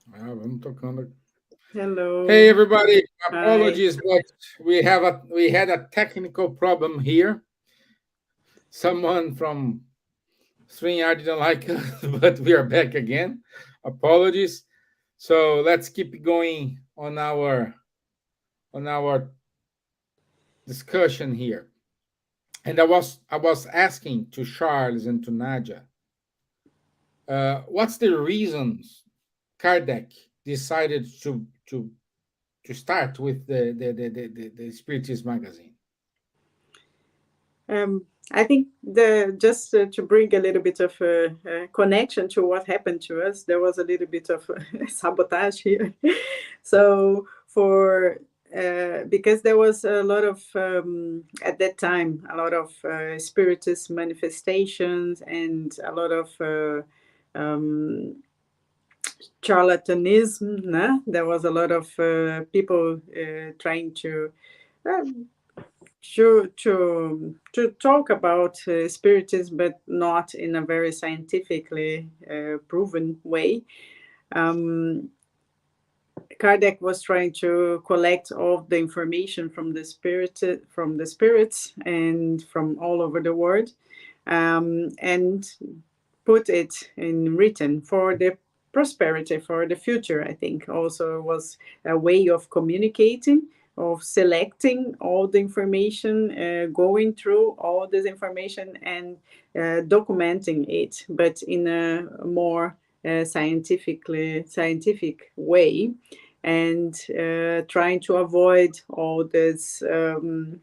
Vamos tocando. Hey, Hello. everybody. Hi. Apologies, but we had a technical problem here. Someone from StreamYard didn't like us, but we are back again. Apologies. So let's keep going on our discussion here. And I was asking to Charles and to Nadja, what's the reasons Kardec decided to start with the Spiritist magazine? I think the just to bring a little bit of connection to what happened to us, there was a little bit of sabotage here. So for because there was a lot of at that time a lot of spiritist manifestations and a lot of um, charlatanism. Né? There was a lot of people trying uh, to talk about spiritism, but not in a very scientifically proven way. Um, Kardec was trying to collect all the information from the spirits, and from all over the world, and put it in written for the prosperity for the future. I think also was a way of communicating, of selecting all the information, going through all this information, and documenting it, but in a more scientific way, and trying to avoid um,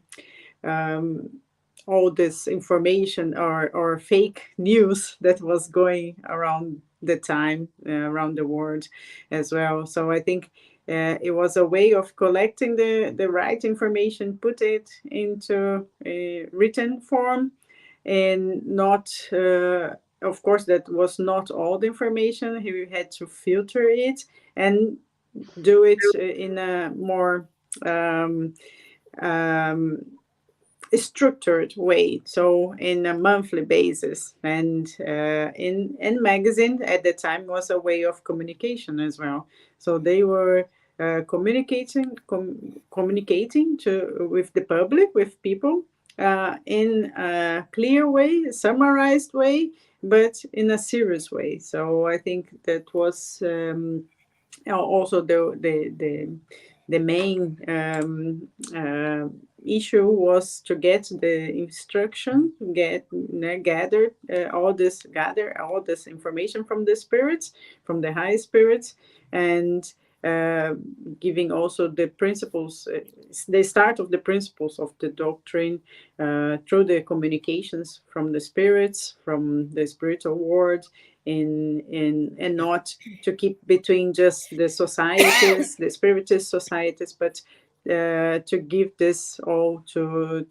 all this information, or fake news that was going around the time, around the world as well. So I think it was a way of collecting the right information, put it into a written form, and not of course that was not all the information. He had to filter it and do it in a more um, um, structured way, so in a monthly basis. And in magazine at the time was a way of communication as well. So they were communicating to with the public, with people, in a clear way, summarized way, but in a serious way. So I think that was also the main issue was to get the instruction, gather all this information from the spirits, from the high spirits, and uh, giving also the principles, the start of the principles of the doctrine, through the communications from the spirits, from the spiritual world, in and not to keep between just the societies, the spiritist societies, but to give this all to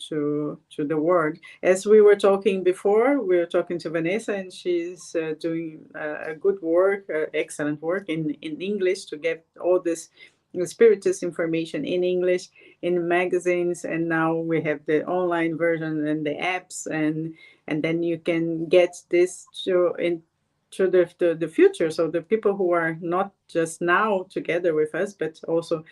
the world. As we were talking before, we were talking to Vanessa, and she's doing a good work, excellent work in English, to get all this spiritist information in English in magazines. And now we have the online version and the apps, and then you can get this to the future. So the people who are not just now together with us, but also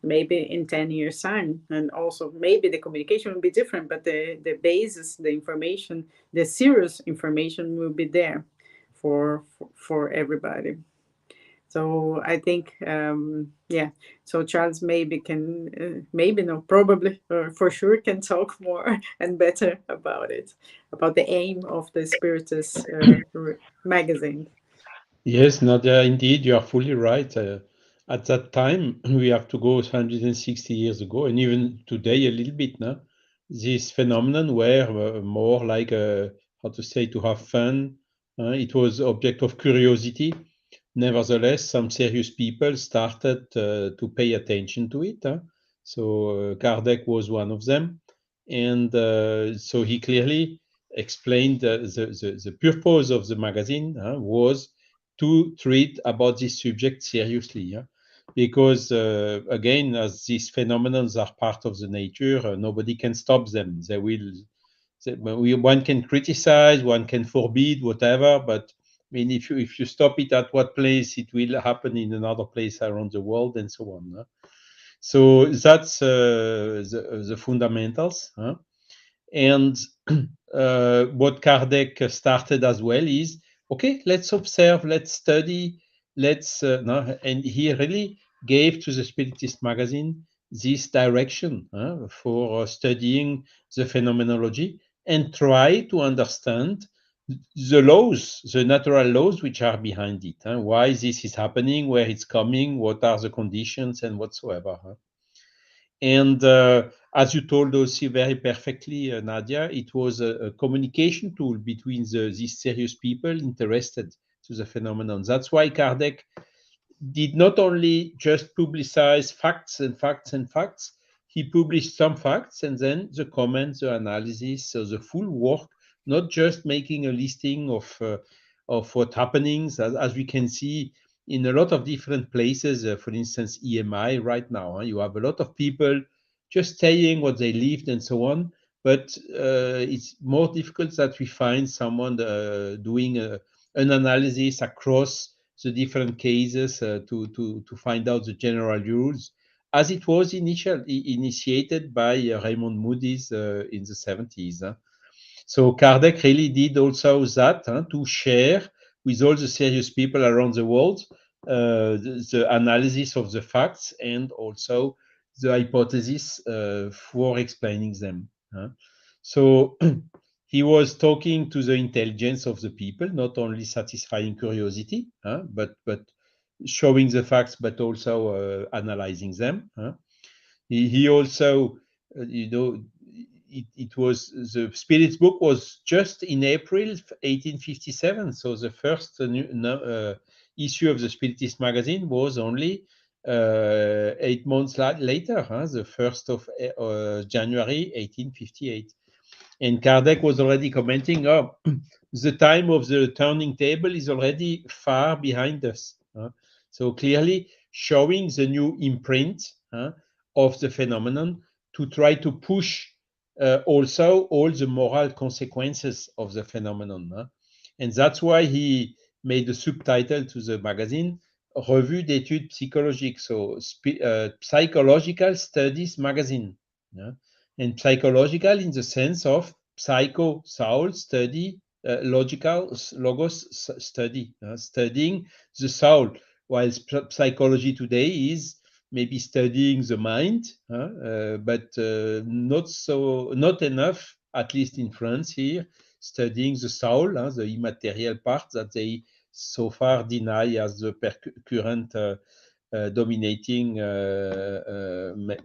maybe in 10 years time. And also maybe the communication will be different, but the basis, the information, the serious information will be there for everybody. So I think, yeah. So Charles maybe can, maybe no, probably, or for sure, can talk more and better about it, about the aim of the Spiritus magazine. Yes, Nadia, indeed, you are fully right. At that time, we have to go 160 years ago, and even today a little bit now. This phenomenon were more like, how to say, to have fun. It was object of curiosity. Nevertheless, some serious people started to pay attention to it. So Kardec was one of them, and so he clearly explained the purpose of the magazine was to treat about this subject seriously. Yeah? Because again, as these phenomena are part of the nature, nobody can stop them. One can criticize, one can forbid, whatever, but mean, if you stop it at what place, it will happen in another place around the world, and so on. So that's the fundamentals. And what Kardec started as well is, okay, let's observe, let's study, and he really gave to the Spiritist magazine this direction for studying the phenomenology and try to understand the laws, the natural laws which are behind it. Why this is happening, where it's coming, what are the conditions, and whatsoever. And as you told us very perfectly, Nadja, it was a communication tool between these serious people interested to the phenomenon. That's why Kardec did not only just publicize facts and facts and facts, he published some facts and then the comments, the analysis, so the full work, not just making a listing of what happenings, as we can see in a lot of different places. For instance, EMI right now, you have a lot of people just saying what they lived and so on, but it's more difficult that we find someone doing an analysis across the different cases to find out the general rules, as it was initiated by Raymond Moody's in the 70s. So Kardec really did also that, to share with all the serious people around the world the analysis of the facts and also the hypothesis for explaining them. So he was talking to the intelligence of the people, not only satisfying curiosity, but showing the facts, but also analyzing them. He also, it was the Spirit's book was just in April 1857, so the first issue of the Spiritist magazine was only 8 months later, the 1st of January 1858. And Kardec was already commenting, oh, the time of the turning table is already far behind us. So clearly showing the new imprint of the phenomenon to try to push also all the moral consequences of the phenomenon. And that's why he made a subtitle to the magazine, Revue d'études psychologiques, so psychological studies magazine. And psychological in the sense of psycho, soul, study, logical, logos, study, studying the soul, while psychology today is maybe studying the mind, but not enough, at least in France here, studying the soul, the immaterial part that they so far deny as the current dominating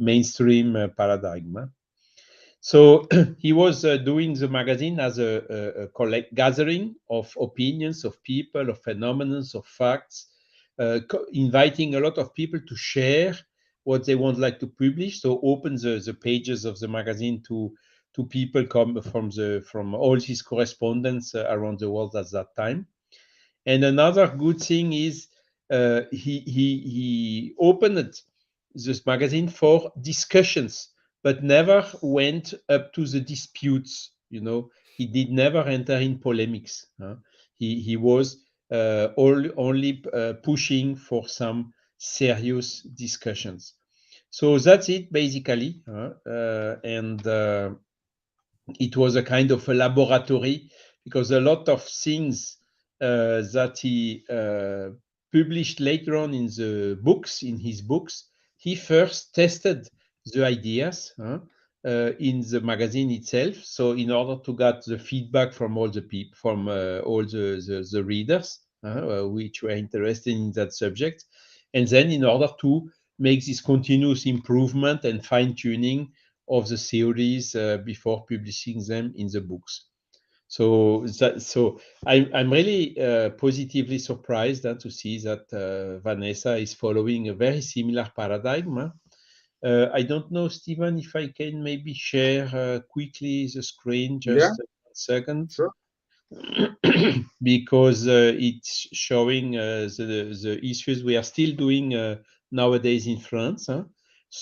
mainstream paradigm. So he was doing the magazine as a gathering of opinions of people, of phenomena, of facts, inviting a lot of people to share what they would like to publish. So open the pages of the magazine to people come from all his correspondents around the world at that time. And another good thing is he opened this magazine for discussions, but never went up to the disputes. He did never enter in polemics. He was only pushing for some serious discussions. So that's it basically, and it was a kind of a laboratory, because a lot of things that he published later on in his books, he first tested the ideas in the magazine itself. So in order to get the feedback from all the people, from all the readers which were interested in that subject, and then in order to make this continuous improvement and fine-tuning of the theories before publishing them in the books. So I'm really positively surprised to see that Vanessa is following a very similar paradigm. I don't know, Stevan, if I can maybe share quickly the screen, just a second. Sure. Because it's showing the issues we are still doing nowadays in France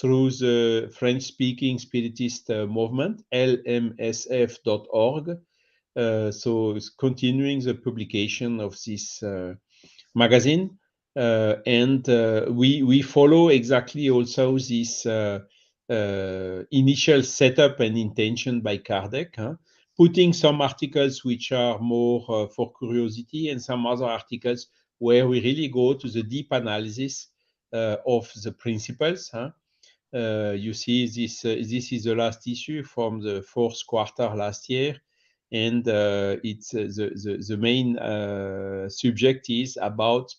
through the French-speaking Spiritist movement, lmsf.org. So it's continuing the publication of this magazine. And we follow exactly also this initial setup and intention by Kardec, huh? Putting some articles which are more for curiosity and some other articles where we really go to the deep analysis of the principles. Huh? You see, this is the last issue from the fourth quarter last year, and it's the main subject is about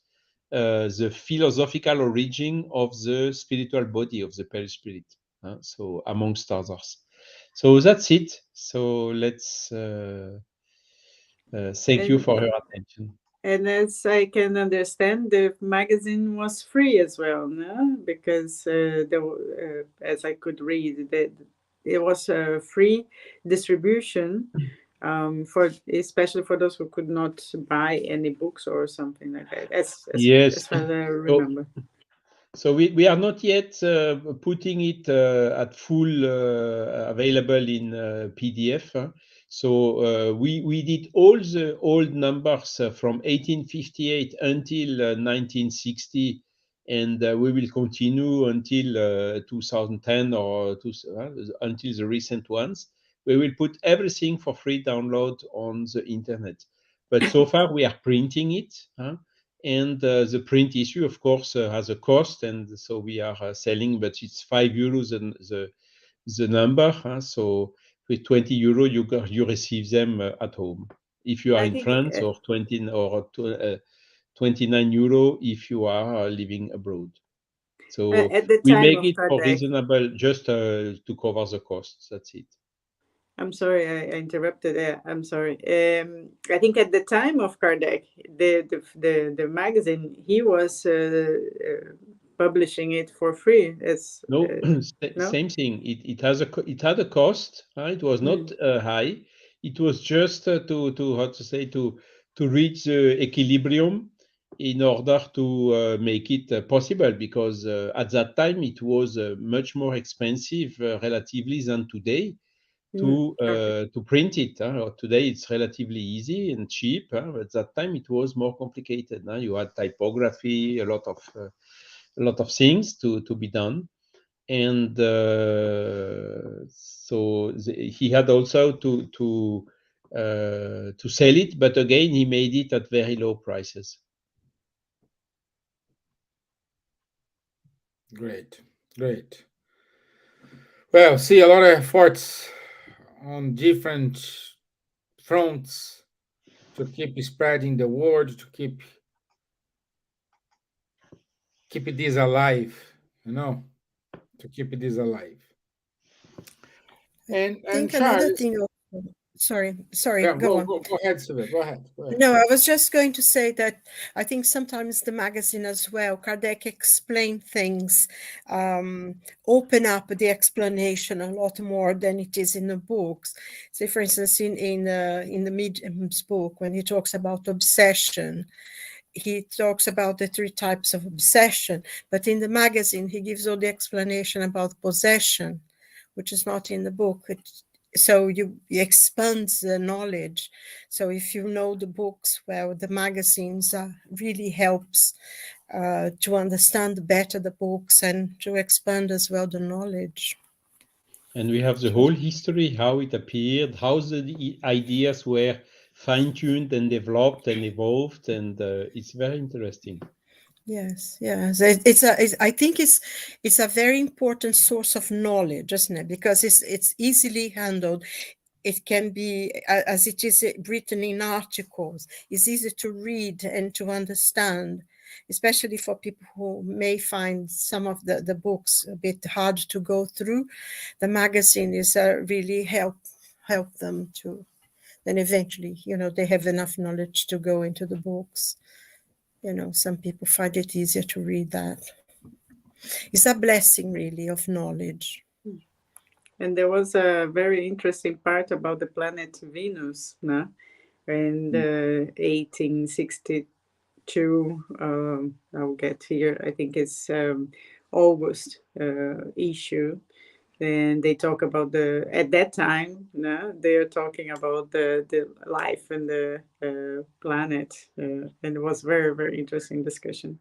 the philosophical origin of the spiritual body of the Pale Spirit. So, amongst others. So that's it. So let's thank you for your attention. And as I can understand, the magazine was free as well, no? Because as I could read, that it was a free distribution for especially for those who could not buy any books or something like that. As Yes. far as I So, remember. so we are not yet putting it at full available in PDF. Huh? So we did all the old numbers from 1858 until 1960, and we will continue until 2010 or until the recent ones. We will put everything for free download on the internet. But so far we are printing it. Huh? And the print issue, of course, has a cost, and so we are selling, but it's €5 and the number. Huh? So with €20, you receive them at home if you are I in think France, or €29 if you are living abroad. So at the we time make of it for Kardec. reasonable, just to cover the costs. That's it. I'm sorry, I interrupted. I'm sorry. I think at the time of Kardec, the magazine, he was publishing it for free. As No, no. same thing. It had a cost. It was not high. It was just to how to say to reach the equilibrium in order to make it possible, because at that time it was much more expensive relatively than today Okay. to print it. Today it's relatively easy and cheap. But at that time it was more complicated. You had typography, a lot of things to be done. And so he had also to sell it, but again he made it at very low prices. Great, great. Well, see a lot of efforts on different fronts to keep spreading the word, to keep this alive, to keep this alive. I And think another Charles, thing also, sorry, yeah, go on. go ahead, Silvia, go ahead. No, I was just going to say that I think sometimes the magazine as well, Kardec explain things, open up the explanation a lot more than it is in the books. Say, for instance, in the Medium's book, when he talks about obsession, he talks about the 3 types of obsession, but in the magazine, he gives all the explanation about possession, which is not in the book. So you expand the knowledge. So if you know the books, well, the magazines really helps to understand better the books and to expand as well the knowledge. And we have the whole history, how it appeared, how the ideas were fine-tuned and developed and evolved, and it's very interesting. Yes. I think it's a very important source of knowledge, isn't it? Because it's easily handled. It can be, as it is written in articles, it's easy to read and to understand, especially for people who may find some of the books a bit hard to go through. The magazine is really help them to, then eventually, they have enough knowledge to go into the books. Some people find it easier to read that. It's a blessing, really, of knowledge. And there was a very interesting part about the planet Venus, no? And 1862, I'll get here, I think it's August issue. and they talk about at that time, no, they're talking about the life and the planet, and it was very, very interesting discussion.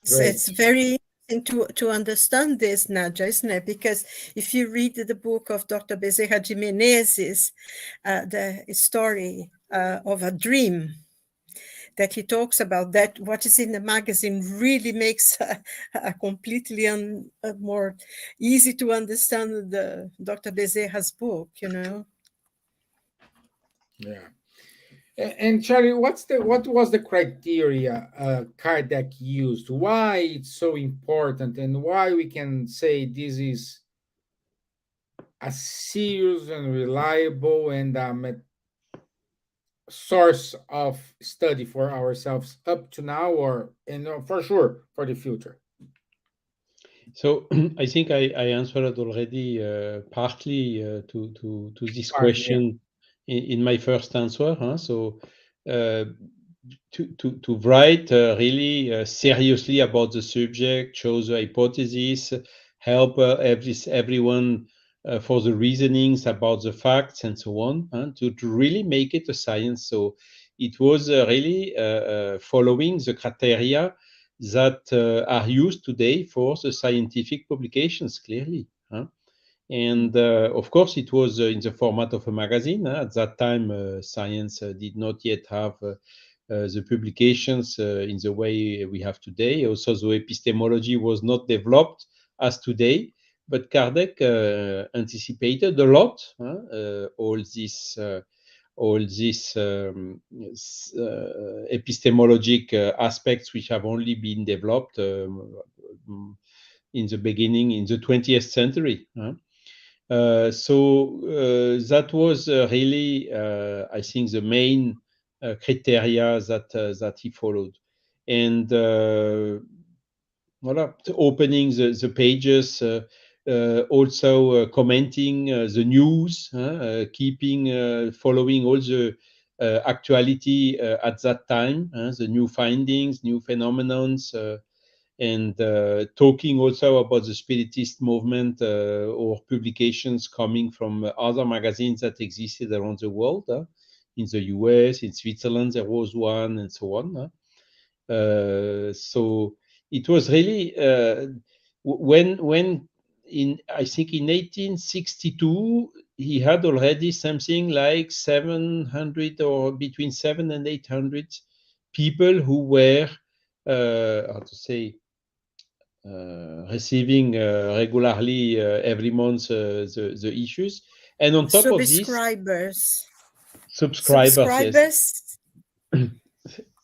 It's very interesting to understand this, Nadja, isn't it? Because if you read the book of Dr. Bezerra de Menezes, the story of a dream, that he talks about, that what is in the magazine really makes a completely more easy to understand the Dr. Bezerra's book, you know. Yeah. And Charlie, what was the criteria Kardec used? Why it's so important, and why we can say this is a serious and reliable and source of study for ourselves up to now, or and for sure for the future? So I think I answered already partly to this Partly, yeah. question in my first answer. So uh, to write really seriously about the subject, show the hypothesis, help everyone for the reasonings about the facts and so on, to really make it a science. So it was really following the criteria that are used today for the scientific publications, clearly. And of course, it was in the format of a magazine. At that time, science did not yet have the publications in the way we have today. Also, the epistemology was not developed as today. But Kardec anticipated a lot all these epistemologic aspects which have only been developed in the beginning, in the 20th century. So that was really, I think, the main criteria that he followed. And voilà, opening the pages, also commenting the news, keeping, following all the actuality at that time, the new findings, new phenomenons, and talking also about the Spiritist movement or publications coming from other magazines that existed around the world. In the US, in Switzerland, there was one, and so on. So it was really when in I think in 1862 he had already something like 700 or between 7 and 800 people who were how to say receiving regularly every month the issues, and on top of this, subscribers, yes.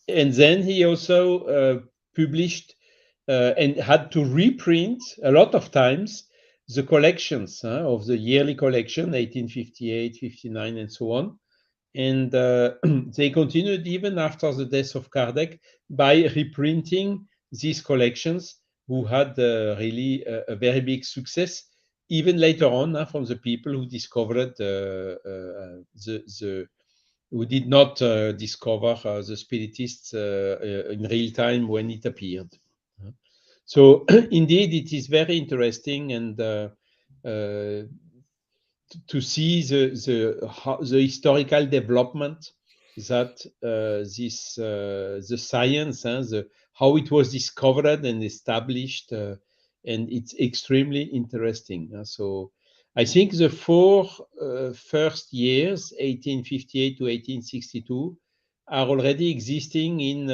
And then he also published and had to reprint a lot of times the collections of the yearly collection, 1858, 59, and so on. And they continued even after the death of Kardec by reprinting these collections, who had really a very big success, even later on, from the people who discovered who did not discover the Spiritists in real time when it appeared. So indeed, it is very interesting, and to see the historical development that the science, how it was discovered and established, and it's extremely interesting. So I think the four first years, 1858 to 1862, are already existing in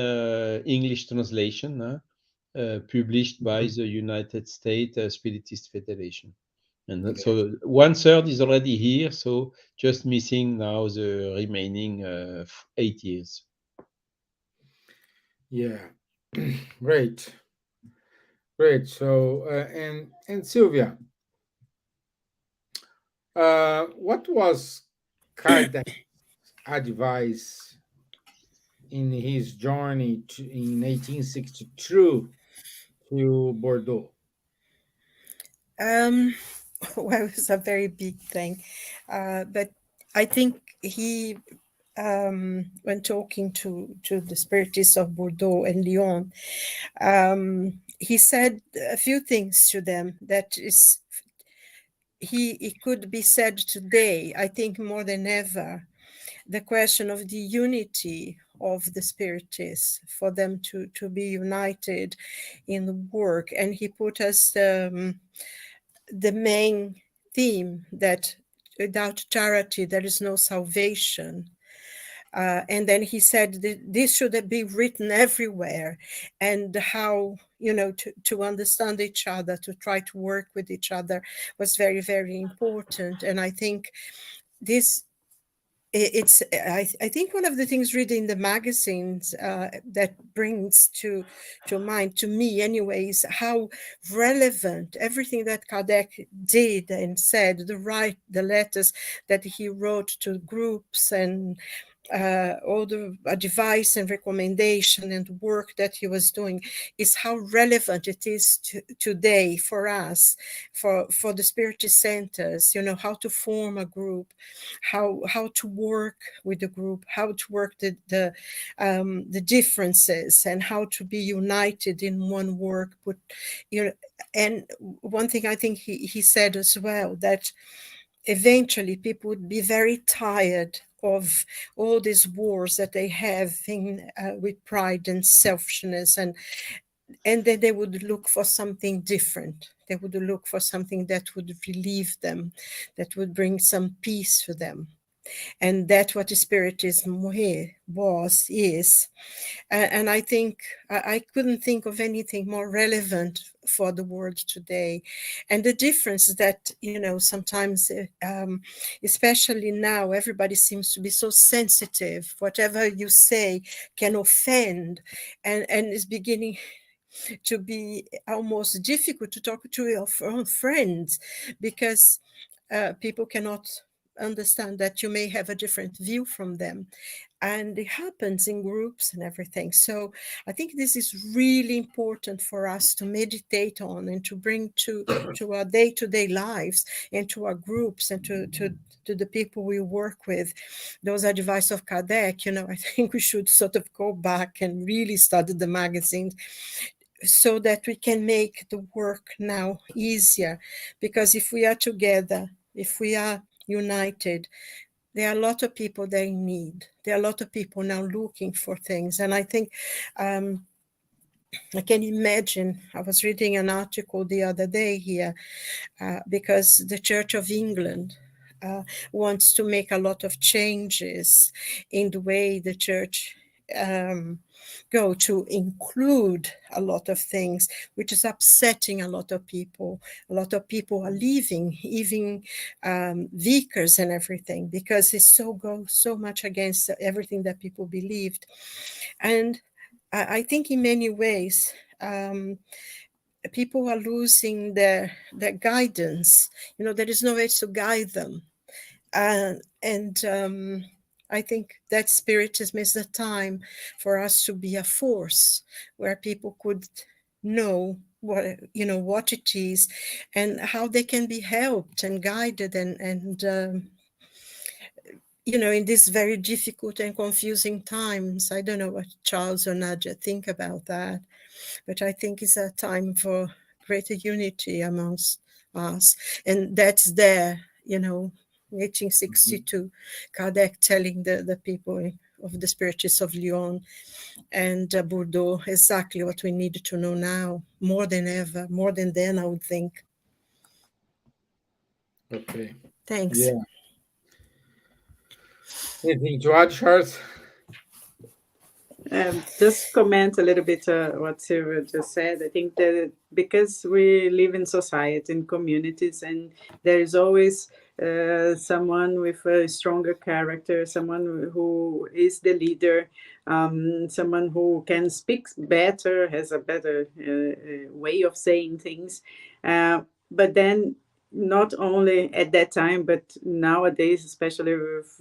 English translation, published by the United States Spiritist Federation. And so 1/3 is already here, so just missing now the remaining 8 years. Yeah, great. So and Silvia, what was Kardec's advice in his journey in 1862 to Bordeaux? Well, it was a very big thing, but I think he when talking to the spiritists of Bordeaux and Lyon, he said a few things to them that is it could be said today, I think more than ever, the question of the unity of the spiritists, for them to be united in the work. And he put us the main theme that without charity there is no salvation. And then he said this should be written everywhere, and how, to understand each other, to try to work with each other was very, very important. And I think this, I think one of the things reading the magazines that brings to mind, to me anyways, how relevant everything that Kardec did and said, the letters that he wrote to groups, and all the advice and recommendation and work that he was doing, is how relevant it is today for us, for the Spiritist centers, how to form a group, how to work with the group, how to work the differences, and how to be united in one work. And one thing I think he said as well, that eventually people would be very tired of all these wars that they have with pride and selfishness, and then they would look for something different. They would look for something that would relieve them, that would bring some peace to them. And that's what the Spiritism is. And I think I couldn't think of anything more relevant for the world today. And the difference is that, sometimes, especially now, everybody seems to be so sensitive. Whatever you say can offend, and it's beginning to be almost difficult to talk to your own friends, because people cannot understand that you may have a different view from them, and it happens in groups and everything. So I think this is really important for us to meditate on, and to bring to our day-to-day lives, and to our groups, and to the people we work with. Those advice of Kardec, I think we should sort of go back and really study the magazines, so that we can make the work now easier. Because if we are together, if we are united, there are a lot of people they need. There are a lot of people now looking for things. And I think I can imagine, I was reading an article the other day here, because the Church of England wants to make a lot of changes in the way the church go to include a lot of things, which is upsetting a lot of people. A lot of people are leaving, even vicars and everything, because it goes so much against everything that people believed. And I think in many ways, people are losing their guidance. There is no way to guide them. I think that Spiritism is the time for us to be a force where people could know what it is, and how they can be helped and guided, and in these very difficult and confusing times. I don't know what Charles or Nadja think about that, but I think it's a time for greater unity amongst us. And that's there, 1862, Kardec telling the people of the Spiritists of Lyon and Bordeaux exactly what we need to know now, more than ever, more than then, I would think. Okay. Thanks. Yeah. Anything to add, Charles? Just comment a little bit what Silvia just said. I think that because we live in society, in communities, and there is always someone with a stronger character, someone who is the leader, someone who can speak better, has a better way of saying things. But then, not only at that time, but nowadays, especially with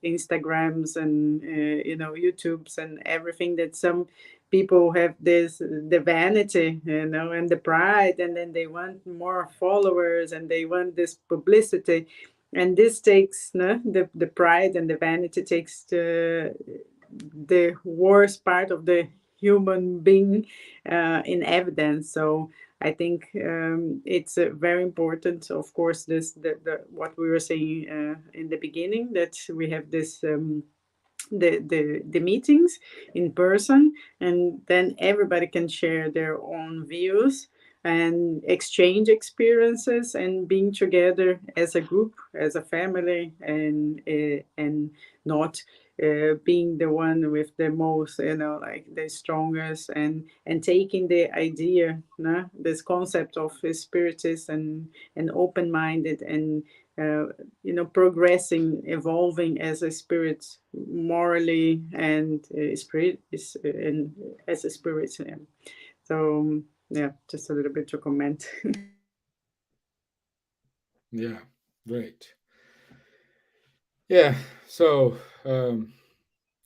Instagrams and YouTubes and everything, that some people have the vanity, and the pride, and then they want more followers, and they want this publicity. and this takes the pride and the vanity takes the worst part of the human being in evidence. So I think it's very important. Of course, what we were saying in the beginning, that we have this. The meetings in person, and then everybody can share their own views and exchange experiences and being together as a group, as a family, and not being the one with the most, like the strongest, and taking the idea, this concept of spiritism and open-minded, and progressing, evolving as a spirit, morally, and spirit is and as a spirit. Yeah. So yeah, just a little bit to comment. Yeah, great. Yeah, so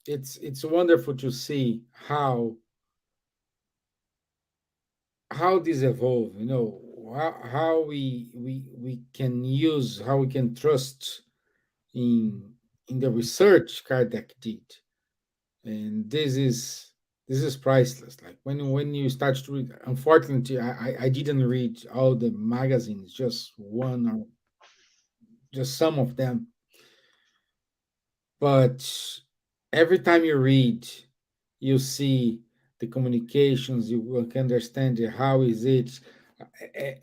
it's wonderful to see how this evolve. How we can use, how we can trust in the research Kardec did, and this is priceless. Like when you start to read, unfortunately, I didn't read all the magazines, just one or just some of them, but every time you read, you see the communications, you can understand how is it,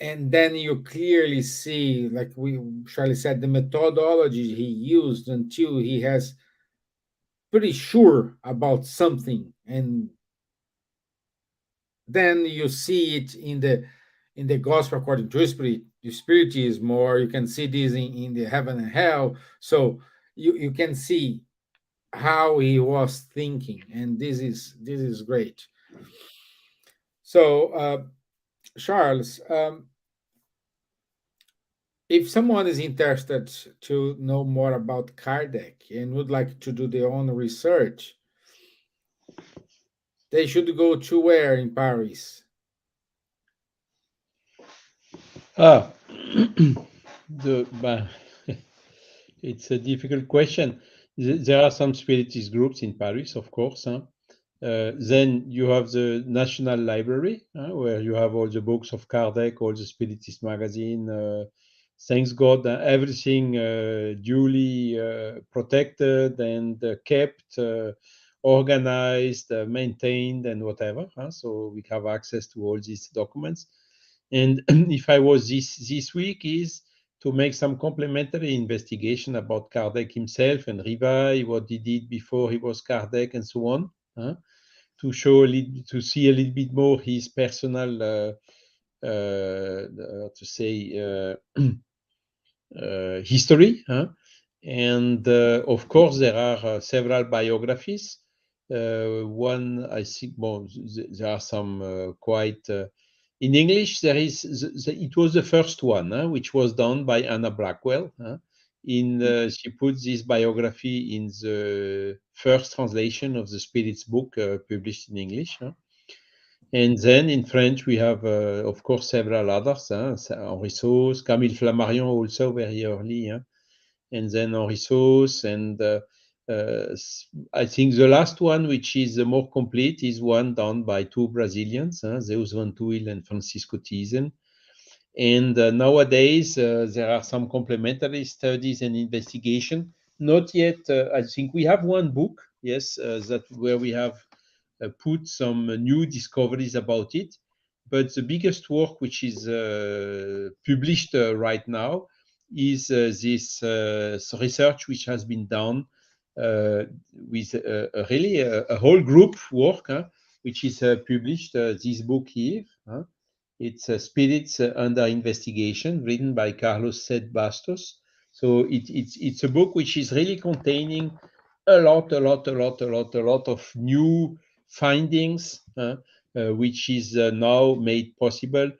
and then you clearly see, like we Charlie said, the methodology he used until he has pretty sure about something, and then you see it in the gospel according to spirit. The spirit is more, you can see this in the heaven and hell, so you can see how he was thinking, and this is great. So Charles, if someone is interested to know more about Kardec and would like to do their own research, they should go to where in Paris? Ah, the it's a difficult question. There are some spiritist groups in Paris, of course. Huh? Then you have the National Library, where you have all the books of Kardec, all the spiritist magazine. Thanks God, everything duly protected and kept, organized, maintained, and whatever. So we have access to all these documents. And if I was this week is to make some complementary investigation about Kardec himself and revise what he did before he was Kardec and so on, to show to see a little bit more his personal, to say, history. And of course, there are several biographies. One, I think, well, there are some quite. In English, there is. It was the first one, which was done by Anna Blackwell. She put this biography in the first translation of the Spirit's book, published in English. And then in French, we have, of course, several others. Henri Sauce, Camille Flammarion, also very early. And then Henri Sauce. And I think the last one, which is the more complete, is one done by two Brazilians, Zeus Van Tuyl and Francisco Thiessen. And nowadays, there are some complementary studies and investigation. Not yet, I think we have one book, yes, that where we have put some new discoveries about it. But the biggest work, which is published right now, is this research which has been done with really a whole group work, which is published this book here. It's Spirits Under Investigation, written by Carlos Sed Bastos. So it's a book which is really containing a lot of new findings, which is now made possible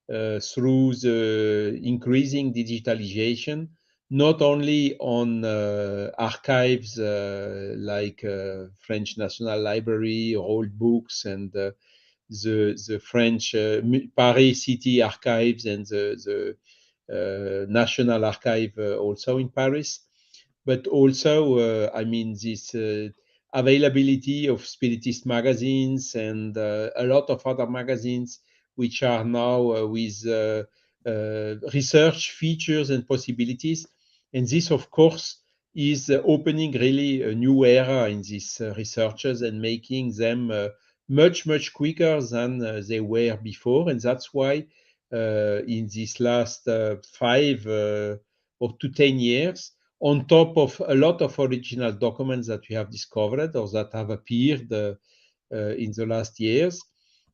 through the increasing digitalization, not only on archives like French National Library or old books and the French Paris City archives and the National Archive also in Paris, but also, I mean, this availability of Spiritist magazines and a lot of other magazines which are now with research features and possibilities. And this, of course, is opening really a new era in these researchers and making them much, much quicker than they were before. And that's why in these last 5 or to 10 years, on top of a lot of original documents that we have discovered or that have appeared in the last years,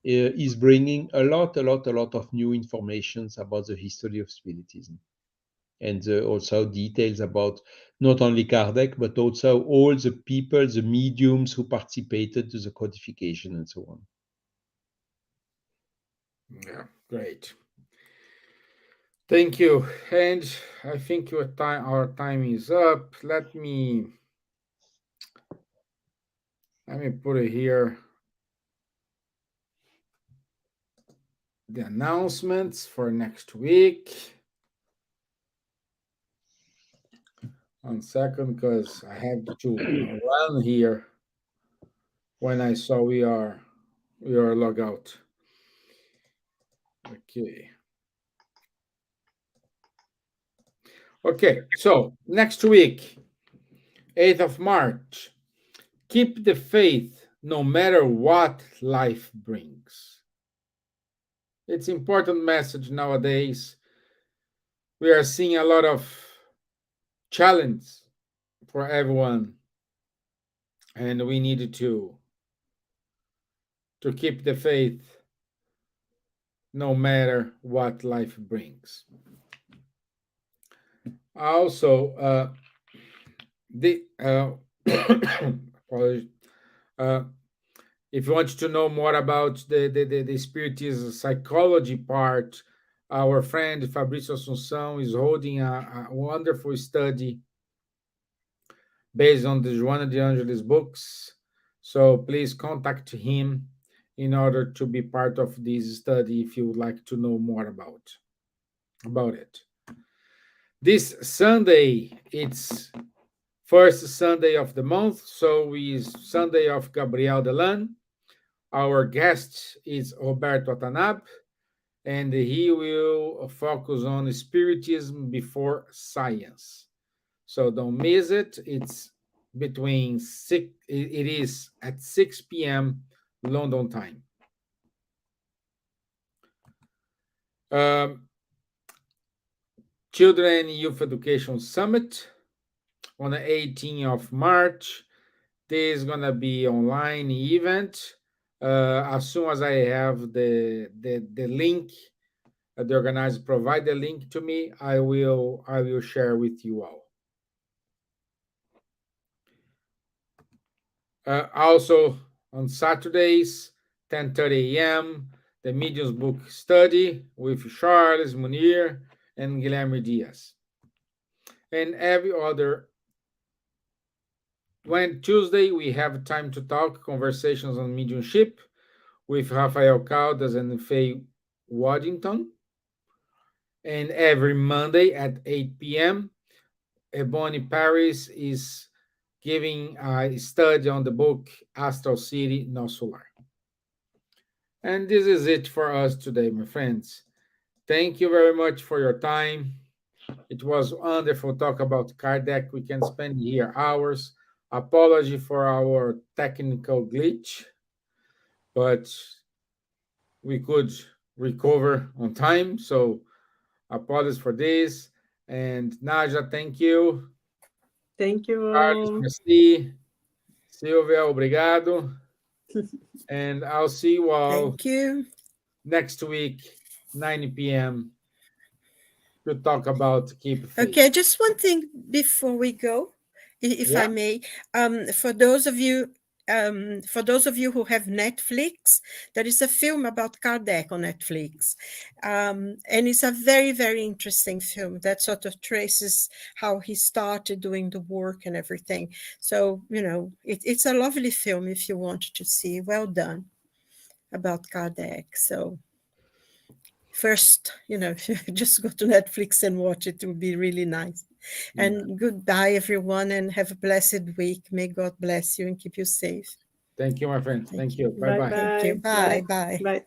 is bringing a lot of new informations about the history of Spiritism. And also details about not only Kardec, but also all the people, the mediums who participated to the codification and so on. Yeah, great. Thank you. And I think our time is up. Let me put it here. The announcements for next week. 1 second, because I have to run here when I saw we are log out. Okay. Okay, so next week, 8th of March, keep the faith no matter what life brings. It's important message nowadays. We are seeing a lot of challenge for everyone, and we need to keep the faith no matter what life brings. Also, the apologies. If you want to know more about the Spiritism psychology part, our friend Fabrício Assunção is holding a wonderful study based on the Joana de Angelis books. So please contact him in order to be part of this study if you would like to know more about it. This Sunday, it's first Sunday of the month, so is Sunday of Gabriel Delan. Our guest is Roberto Atanab, and he will focus on Spiritism before science. So don't miss it. It's between 6. It is at 6 p.m. London time. Children and Youth Education Summit on the 18th of March. This is gonna be online event. As soon as I have the link, the organizer provide the link to me, I will share with you all. Also on Saturdays, 10:30 a.m., the Mediums Book Study with Charles Munir and Guilherme Diaz. And every other Tuesday, we have Time to Talk, Conversations on Mediumship with Rafael Caldas and Faye Waddington. And every Monday at 8 p.m., Ebony Paris is giving a study on the book Astral City, No Solar. And this is it for us today, my friends. Thank you very much for your time. It was wonderful talk about Kardec. We can spend here hours. Apology for our technical glitch, but we could recover on time. So apologies for this. And Nadja, thank you. Thank you Carlos, all. merci. Silvia, obrigado. And I'll see you all Thank you. next week, 9 p.m. to talk about Keep Faith. Okay, just one thing before we go, if I may. For those of you who have Netflix, there is a film about Kardec on Netflix, and it's a very, very interesting film that sort of traces how he started doing the work and everything. So it's a lovely film if you want to see. Well done about Kardec. So first, just go to Netflix and watch it. It would be really nice. And goodbye, everyone, and have a blessed week. May God bless you and keep you safe. Thank you, my friend. Thank you. Bye Bye-bye. Thank you. Bye. Bye. Bye.